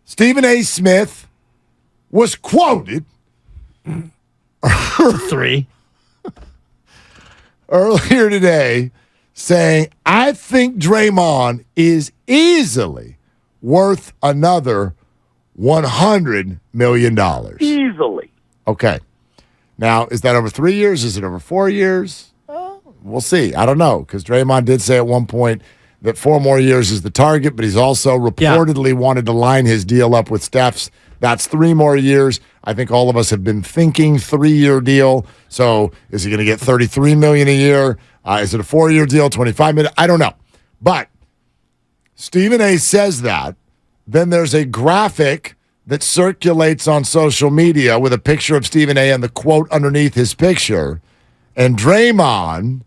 Stephen A. Smith was quoted 3 earlier today saying, I think Draymond is easily worth another $100 million. Easily. Okay. Now, is that over 3 years? Is it over 4 years? We'll see. I don't know, because Draymond did say at one point that 4 more years is the target, but he's also reportedly wanted to line his deal up with Steph's. That's 3 more years. I think all of us have been thinking 3-year deal. So is he going to get $33 million a year? Is it a 4-year deal, $25 million? I don't know. But Stephen A. says that. Then there's a graphic that circulates on social media with a picture of Stephen A. and the quote underneath his picture. And Draymond,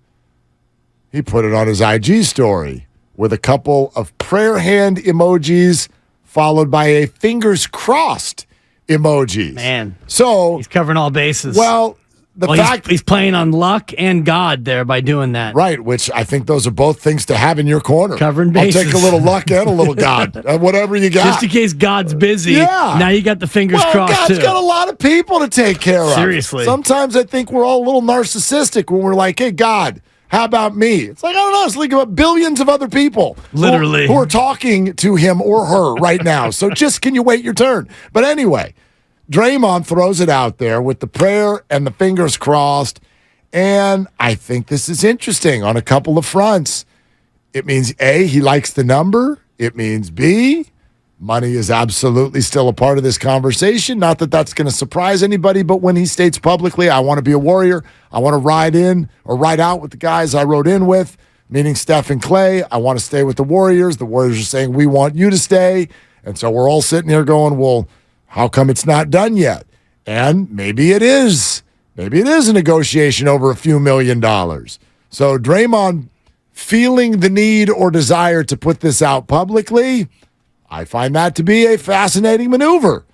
he put it on his IG story with a couple of prayer hand emojis followed by a fingers crossed emoji. Man. So he's covering all bases. Well, he's playing on luck and God there by doing that. Right, which I think those are both things to have in your corner. Covering bases. I'll take a little luck and a little God. Whatever you got. Just in case God's busy. Yeah. Now you got the fingers crossed God's too. got a lot of people to take care of. Seriously. Sometimes I think we're all a little narcissistic when we're like, hey, God, how about me? It's like, I don't know. It's like about billions of other people. Literally. Who are talking to him or her right now. So just can you wait your turn? But anyway, Draymond throws it out there with the prayer and the fingers crossed. And I think this is interesting on a couple of fronts. It means, A, he likes the number. It means, B, money is absolutely still a part of this conversation. Not that that's going to surprise anybody, but when he states publicly, I want to be a Warrior, I want to ride in or ride out with the guys I rode in with, meaning Steph and Clay, I want to stay with the Warriors. The Warriors are saying, we want you to stay. And so we're all sitting here going, well, how come it's not done yet? And maybe it is. Maybe it is a negotiation over a few $1 million. So Draymond feeling the need or desire to put this out publicly, I find that to be a fascinating maneuver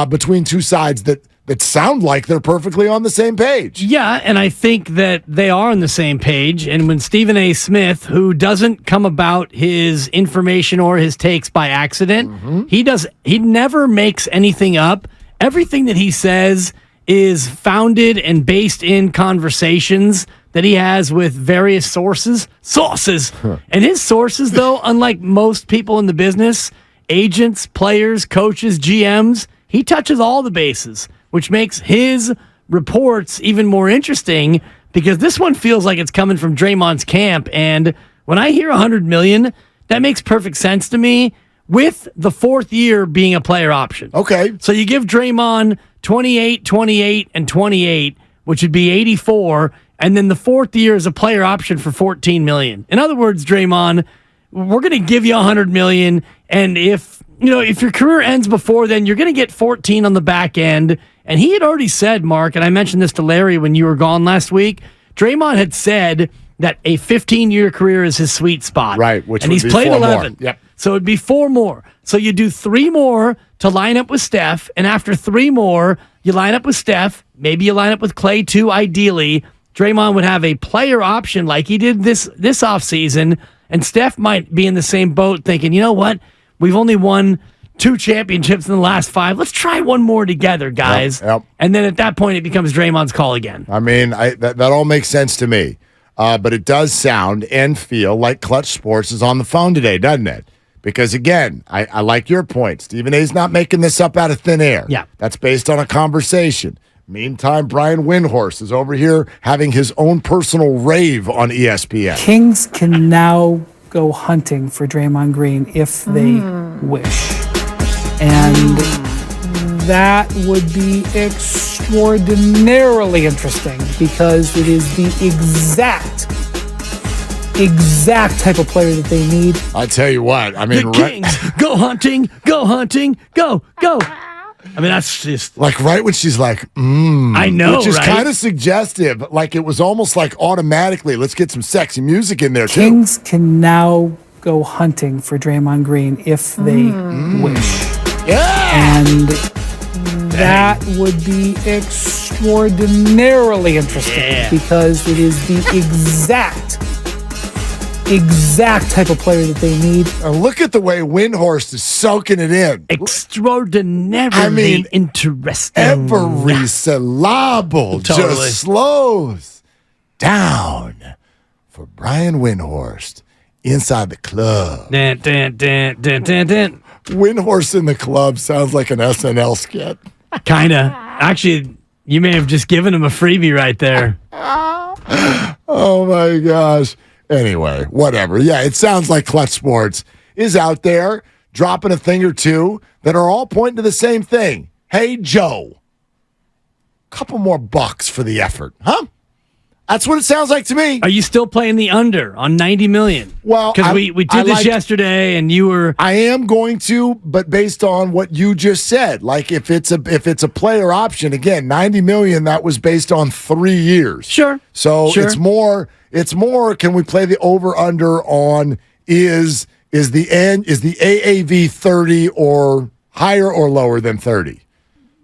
between two sides that sound like they're perfectly on the same page. Yeah, and I think that they are on the same page. And when Stephen A. Smith, who doesn't come about his information or his takes by accident, he never makes anything up. Everything that he says is founded and based in conversations that he has with various sources. And his sources, though, unlike most people in the business, agents, players, coaches, GMs, he touches all the bases, which makes his reports even more interesting because this one feels like it's coming from Draymond's camp. And when I hear $100 million, that makes perfect sense to me, with the 4th year being a player option. Okay. So you give Draymond 28, 28, and 28, which would be 84, and then the 4th year is a player option for $14 million. In other words, Draymond, we're going to give you $100 million, and if your career ends before then, you're going to get 14 on the back end. And he had already said, Mark, and I mentioned this to Larry when you were gone last week, Draymond had said that a 15-year career is his sweet spot. Right, and he's played 11. Yep. So it'd be 4 more. So you do 3 more to line up with Steph, and after 3 more, you line up with Steph. Maybe you line up with Clay too, ideally. Draymond would have a player option like he did this offseason, and Steph might be in the same boat thinking, you know what? We've only won 2 championships in the last 5. Let's try one more together, guys. Yep. And then at that point, it becomes Draymond's call again. I mean, that all makes sense to me. But it does sound and feel like Clutch Sports is on the phone today, doesn't it? Because, again, I like your point. Stephen A's not making this up out of thin air. Yeah. That's based on a conversation. Meantime, Brian Windhorst is over here having his own personal rave on ESPN. Kings can now go hunting for Draymond Green if they wish. And that would be extraordinarily interesting because it is the exact type of player that they need. I tell you what, I mean, The Kings, go hunting, go. I mean, that's just... like right when she's like, I know, which is right? kind of suggestive. Like it was almost like automatically, let's get some sexy music in there, too. Kings can now go hunting for Draymond Green if they wish. Yeah! And that would be extraordinarily interesting because it is the exact type of player that they need. And look at the way Windhorst is soaking it in. Extraordinarily interesting. Every syllable Totally. just slows down for Brian Windhorst inside the club. Dun, dun, dun, dun, dun, dun. Windhorst in the club sounds like an SNL skit. Kinda. Actually, you may have just given him a freebie right there. Oh my gosh. Anyway, whatever. Yeah, it sounds like Clutch Sports is out there dropping a thing or two that are all pointing to the same thing. Hey, Joe, couple more bucks for the effort, huh? That's what it sounds like to me. Are you still playing the under on 90 million? Well, because we did this yesterday, and you were. I am going to, but based on what you just said, like if it's a player option, again, 90 million. That was based on 3 years. Sure. So Sure. it's more. Can we play the over under on is the AAV 30 or higher or lower than 30?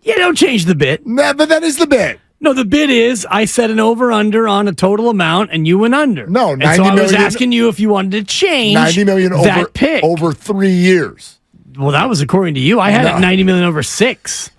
Yeah, don't change the bid. No, but that is the bid. No, the bid is I set an over-under on a total amount, and you went under. No, 90 and so I was million- asking you if you wanted to change 90 million that pick. over 3 years. Well, that was according to you. I had it 90 million over 6.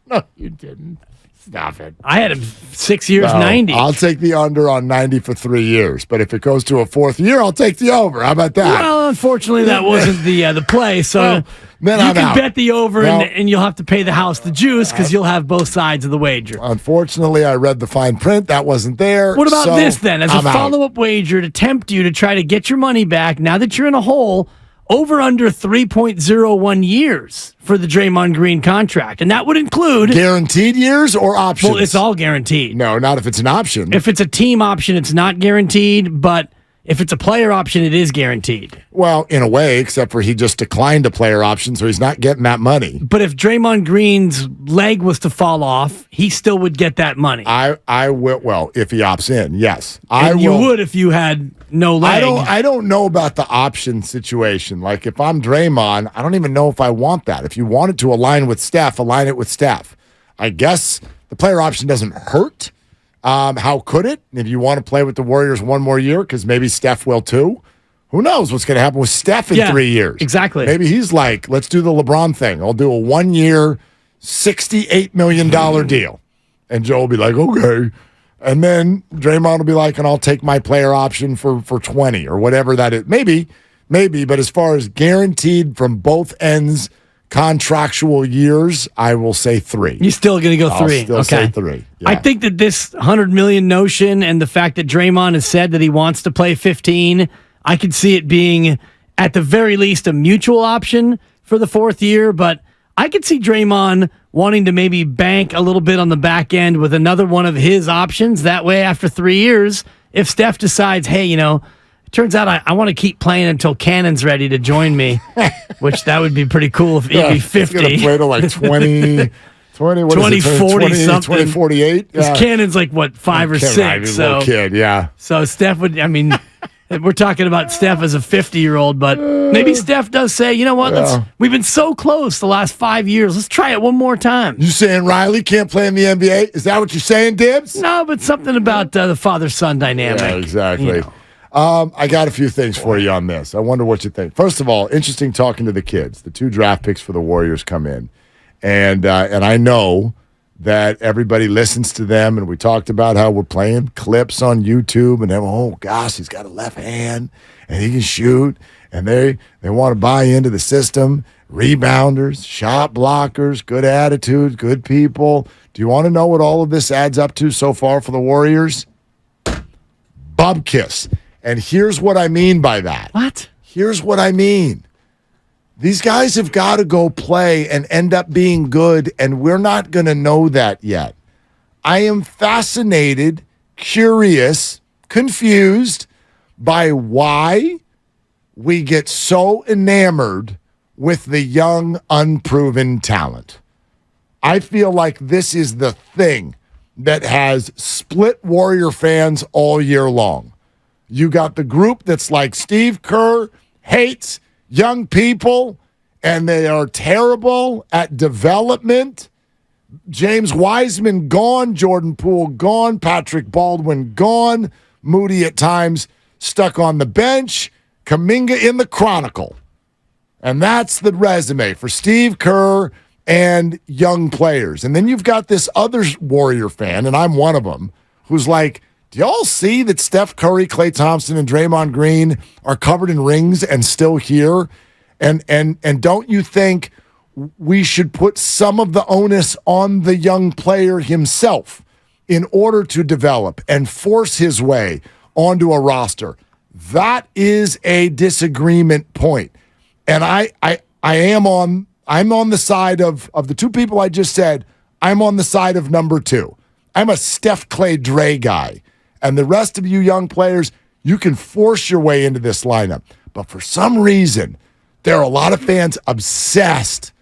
No, you didn't. Stop it. I had him 6 years, No, 90. I'll take the under on 90 for 3 years. But if it goes to a fourth year, I'll take the over. How about that? Well, unfortunately, that wasn't the play. So then you I'm can out. bet the over, No. and you'll have to pay the house the juice because you'll have both sides of the wager. Unfortunately, I read the fine print. That wasn't there. What about so this then? As I'm a out. follow-up wager to tempt you to try to get your money back now that you're in a hole, over under 3.01 years for the Draymond Green contract. And that would include... Guaranteed years or options? Well, it's all guaranteed. No, not if it's an option. If it's a team option, it's not guaranteed, but if it's a player option, it is guaranteed. Well, in a way, except for he just declined a player option, so he's not getting that money. But if Draymond Green's leg was to fall off, he still would get that money. I will. Well, if he opts in, yes, And you would if you had no leg. I don't know about the option situation. Like if I'm Draymond, I don't even know if I want that. If you wanted to align with Steph, align it with Steph. I guess the player option doesn't hurt. How could it? If you want to play with the Warriors one more year, because maybe Steph will too. Who knows what's going to happen with Steph in 3 years? Exactly. Maybe he's like, let's do the LeBron thing. I'll do a 1 year, $68 million deal. And Joe will be like, okay. And then Draymond will be like, and I'll take my player option for 20 or whatever that is. Maybe. But as far as guaranteed from both ends, contractual years, I will say 3. You're still going to go 3. I'll still say 3. Yeah. I think that this 100 million notion and the fact that Draymond has said that he wants to play 15, I could see it being at the very least a mutual option for the 4th year, but I could see Draymond wanting to maybe bank a little bit on the back end with another one of his options. That way, after 3 years, if Steph decides, hey, it turns out I want to keep playing until Cannon's ready to join me, which that would be pretty cool if he'd be 50. He's going to play to like 20, what 2040 is it, something. 2048? Because Cannon's like, 5 or 6? He's a So, little kid, yeah. so Steph would, we're talking about Steph as a 50-year-old, but maybe Steph does say, you know what, we've been so close the last 5 years. Let's try it one more time. You saying Riley can't play in the NBA? Is that what you're saying, Dibs? No, but something about the father-son dynamic. Yeah, exactly. You know. I got a few things for you on this. I wonder what you think. First of all, interesting talking to the kids. The 2 draft picks for the Warriors come in. And I know that everybody listens to them, and we talked about how we're playing clips on YouTube, and then, oh, gosh, he's got a left hand, and he can shoot, and they want to buy into the system. Rebounders, shot blockers, good attitudes, good people. Do you want to know what all of this adds up to so far for the Warriors? Bubkiss. And here's what I mean by that. What? Here's what I mean. These guys have got to go play and end up being good, and we're not going to know that yet. I am fascinated, curious, confused by why we get so enamored with the young, unproven talent. I feel like this is the thing that has split Warrior fans all year long. You got the group that's like Steve Kerr hates young people, and they are terrible at development. James Wiseman gone, Jordan Poole gone, Patrick Baldwin gone, Moody at times stuck on the bench, Kuminga in the Chronicle. And that's the resume for Steve Kerr and young players. And then you've got this other Warrior fan, and I'm one of them, who's like, do y'all see that Steph Curry, Klay Thompson, and Draymond Green are covered in rings and still here? And don't you think we should put some of the onus on the young player himself in order to develop and force his way onto a roster? That is a disagreement point. And I'm on the side of the two people I just said. I'm on the side of number two. I'm a Steph, Klay, Dre guy. And the rest of you young players, you can force your way into this lineup. But for some reason, there are a lot of fans obsessed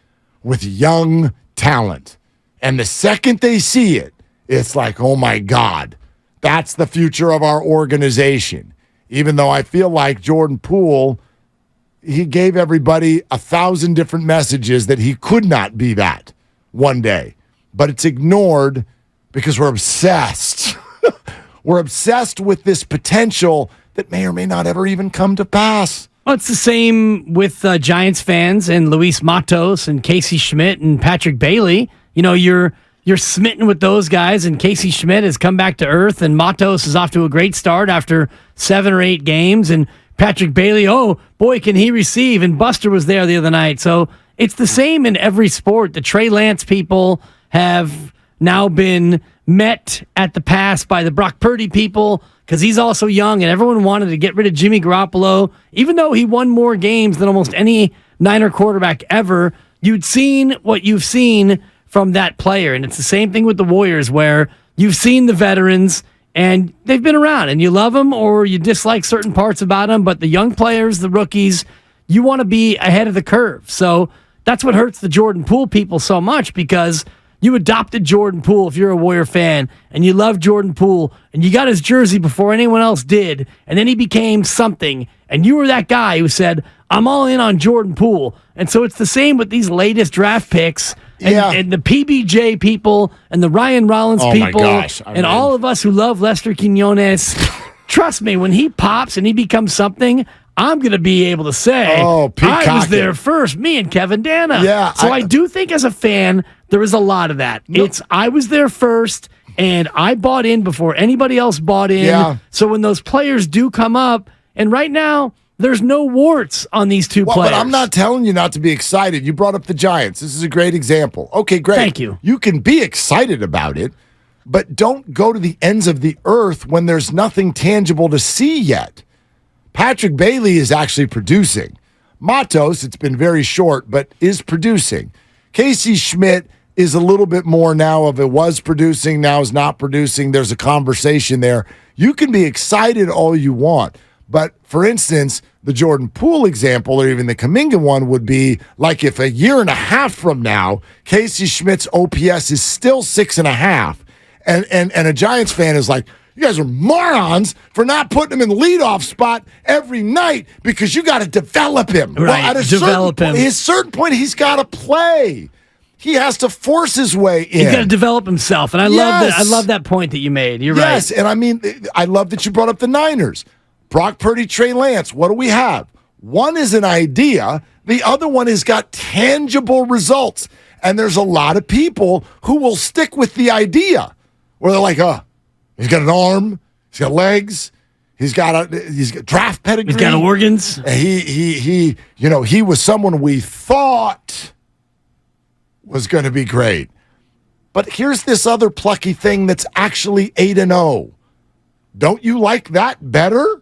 with young talent. And the second they see it, it's like, oh my God, that's the future of our organization. Even though I feel like Jordan Poole, he gave everybody 1,000 different messages that he could not be that one day. But it's ignored because we're obsessed. We're obsessed with this potential that may or may not ever even come to pass. Well, it's the same with Giants fans and Luis Matos and Casey Schmidt and Patrick Bailey. You know, you're smitten with those guys, and Casey Schmidt has come back to earth, and Matos is off to a great start after 7 or 8 games, and Patrick Bailey, oh, boy, can he receive, and Buster was there the other night. So it's the same in every sport. The Trey Lance people have now been met at the pass by the Brock Purdy people because he's also young, and everyone wanted to get rid of Jimmy Garoppolo. Even though he won more games than almost any Niner quarterback ever, you'd seen what you've seen from that player. And it's the same thing with the Warriors, where you've seen the veterans, and they've been around, and you love them or you dislike certain parts about them, but the young players, the rookies, you want to be ahead of the curve. So that's what hurts the Jordan Poole people so much, because you adopted Jordan Poole if you're a Warrior fan, and you love Jordan Poole, and you got his jersey before anyone else did, and then he became something, and you were that guy who said, I'm all in on Jordan Poole. And so it's the same with these latest draft picks, and the PBJ people, and the Ryan Rollins people, and all of us who love Lester Quinones. Trust me, when he pops and he becomes something, I'm going to be able to say, I was there first, me and Kevin Dana. Yeah, so I do think as a fan, there is a lot of that. I was there first, and I bought in before anybody else bought in. Yeah. So when those players do come up, and right now, there's no warts on these two players. But I'm not telling you not to be excited. You brought up the Giants. This is a great example. Okay, great. Thank you. You can be excited about it, but don't go to the ends of the earth when there's nothing tangible to see yet. Patrick Bailey is actually producing. Matos, it's been very short, but is producing. Casey Schmidt is a little bit more now of it was producing, now is not producing. There's a conversation there. You can be excited all you want. But, for instance, the Jordan Poole example, or even the Kuminga one, would be like if a year and a half from now, Casey Schmidt's OPS is still 6.5, and a Giants fan is like, you guys are morons for not putting him in the leadoff spot every night because you got to develop him. Right, well, at a certain point, he's got to play. He has to force his way in. He's got to develop himself, and I love that. I love that point that you made. You're right. Yes, and I mean, I love that you brought up the Niners. Brock Purdy, Trey Lance, what do we have? One is an idea. The other one has got tangible results. And there's a lot of people who will stick with the idea where they're like, he's got an arm, he's got legs, he's got draft pedigree. He's got organs. He was someone we thought was going to be great. But here's this other plucky thing that's actually 8-0. Don't you like that better?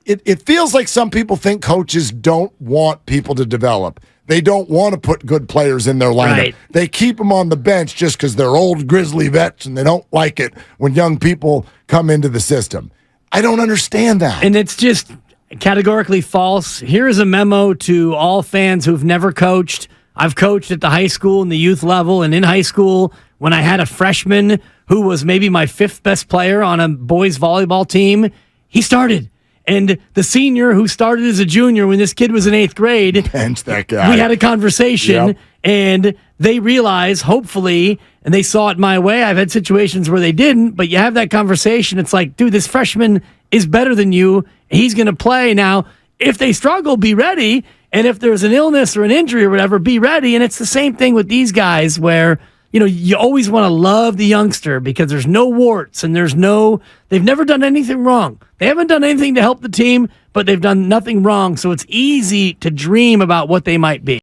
It feels like some people think coaches don't want people to develop. They don't want to put good players in their lineup. Right. They keep them on the bench just because they're old Grizzly vets and they don't like it when young people come into the system. I don't understand that. And it's just categorically false. Here is a memo to all fans who've never coached. I've coached at the high school and the youth level, and in high school, when I had a freshman who was maybe my 5th best player on a boys volleyball team, he started. And the senior who started as a junior when this kid was in 8th grade, Bench that guy. we had a conversation, Yep. and they realize, hopefully, and they saw it my way. I've had situations where they didn't, but you have that conversation. It's like, dude, this freshman is better than you. He's going to play. Now, if they struggle, be ready. And if there's an illness or an injury or whatever, be ready. And it's the same thing with these guys where, you always want to love the youngster because there's no warts and they've never done anything wrong. They haven't done anything to help the team, but they've done nothing wrong. So it's easy to dream about what they might be.